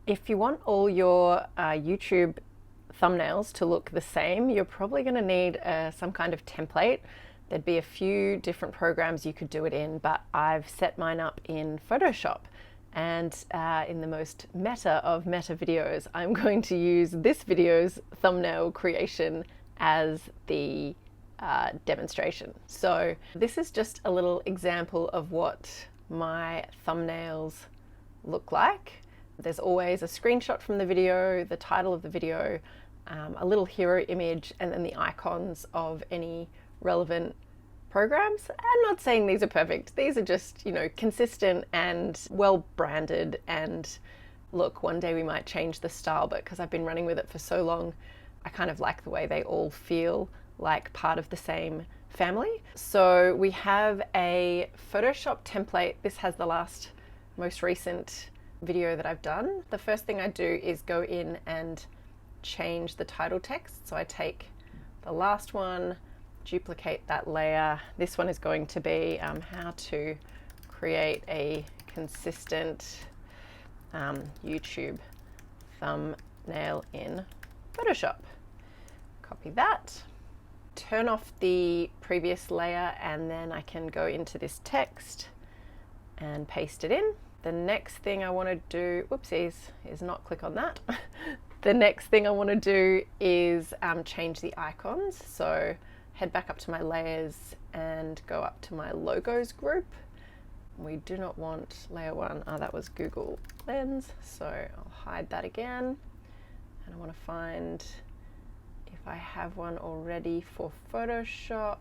If you want all your YouTube thumbnails to look the same, you're probably going to need some kind of template. There'd be a few different programs you could do it in, but I've set mine up in Photoshop. And in the most meta of meta videos, I'm going to use this video's thumbnail creation as the demonstration. So this is just a little example of what my thumbnails look like. There's always a screenshot from the video, the title of the video, a little hero image, and then the icons of any relevant programs. I'm not saying these are perfect. These are just, consistent and well branded. And look, one day we might change the style, but because I've been running with it for so long, I kind of like the way they all feel like part of the same family. So we have a Photoshop template. This has the most recent video that I've done. The first thing I do is go in and change the title text. So I take the last one, duplicate that layer. This one is going to be how to create a consistent YouTube thumbnail in Photoshop. Copy that. Turn off the previous layer, and then I can go into this text and paste it in. The next thing I want to do, whoopsies, is not click on that. The next thing I want to do is change the icons. So head back up to my layers and go up to my logos group. We do not want layer 1. Oh, that was Google Lens. So I'll hide that again. And I want to find if I have one already for Photoshop.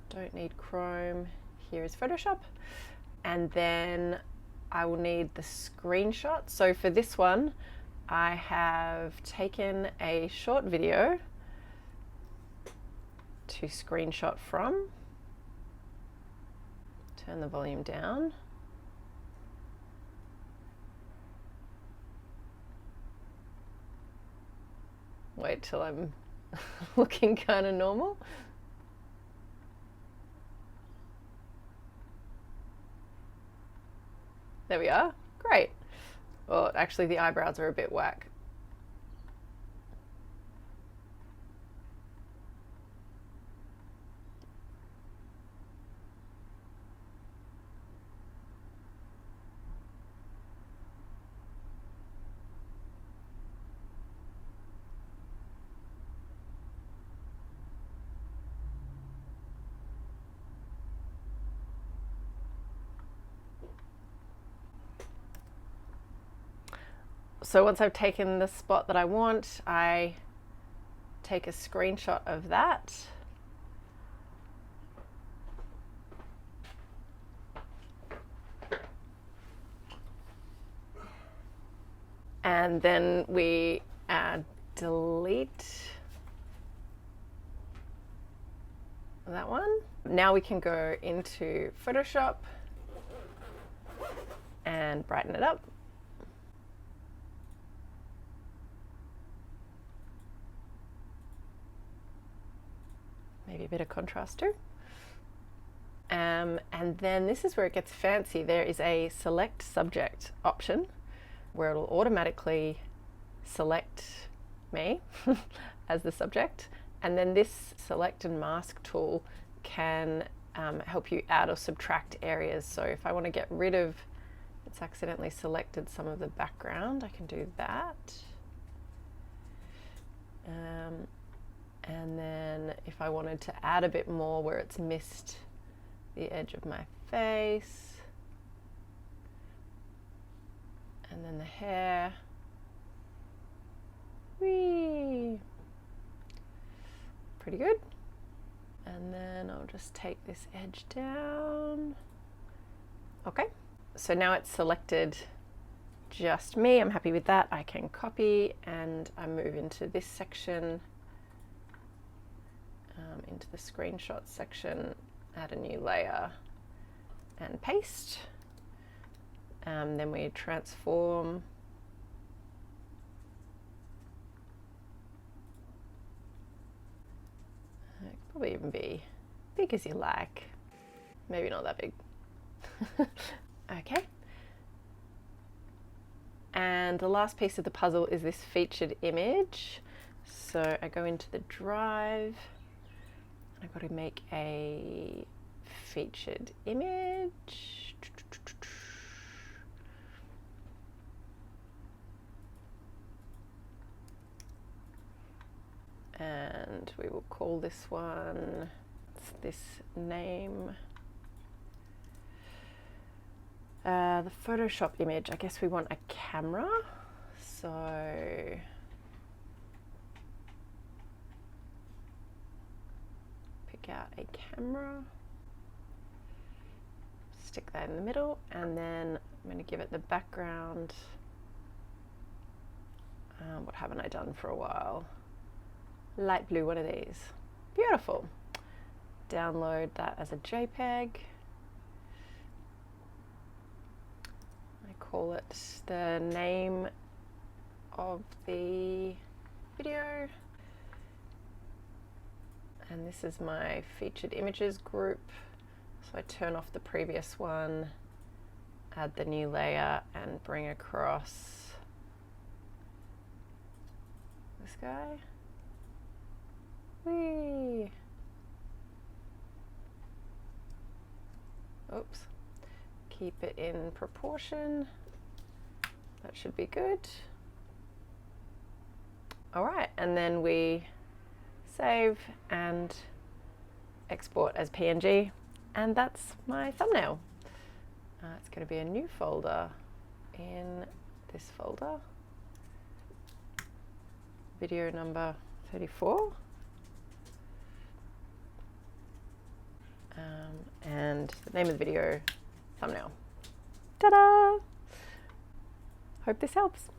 Don't need Chrome. Here is Photoshop. And then I will need the screenshot. So for this one, I have taken a short video to screenshot from. Turn the volume down. Wait till I'm looking kind of normal. There we are. Great. Well, actually the eyebrows are a bit whack. So once I've taken the spot that I want, I take a screenshot of that. And then we delete that one. Now we can go into Photoshop and brighten it up. Maybe a bit of contrast too. And then this is where it gets fancy. There is a select subject option where it'll automatically select me as the subject. And then this select and mask tool can help you add or subtract areas. So if I want to get rid of, it's accidentally selected some of the background, I can do that. And then if I wanted to add a bit more where it's missed the edge of my face, and then the hair, whee, pretty good. And then I'll just take this edge down. Okay, so now it's selected just me. I'm happy with that. I can copy and I move into this section, into the screenshot section, add a new layer and paste. Then we transform. It could probably even be big as you like. Maybe not that big. Okay. And the last piece of the puzzle is this featured image. So I go into the drive, and I've got to make a featured image. And we will call this one, this name. The Photoshop image, I guess we want a camera. So pick out a camera, stick that in the middle, and then I'm going to give it the background. What haven't I done for a while? Light blue, one of these. Beautiful. Download that as a JPEG. I call it the name of the video. And this is my featured images group. So I turn off the previous one, add the new layer, and bring across this guy. Whee! Oops. Keep it in proportion. That should be good. All right, and then we save and export as PNG, and that's my thumbnail. It's going to be a new folder in this folder, video number 34. And the name of the video, thumbnail. Ta-da! Hope this helps.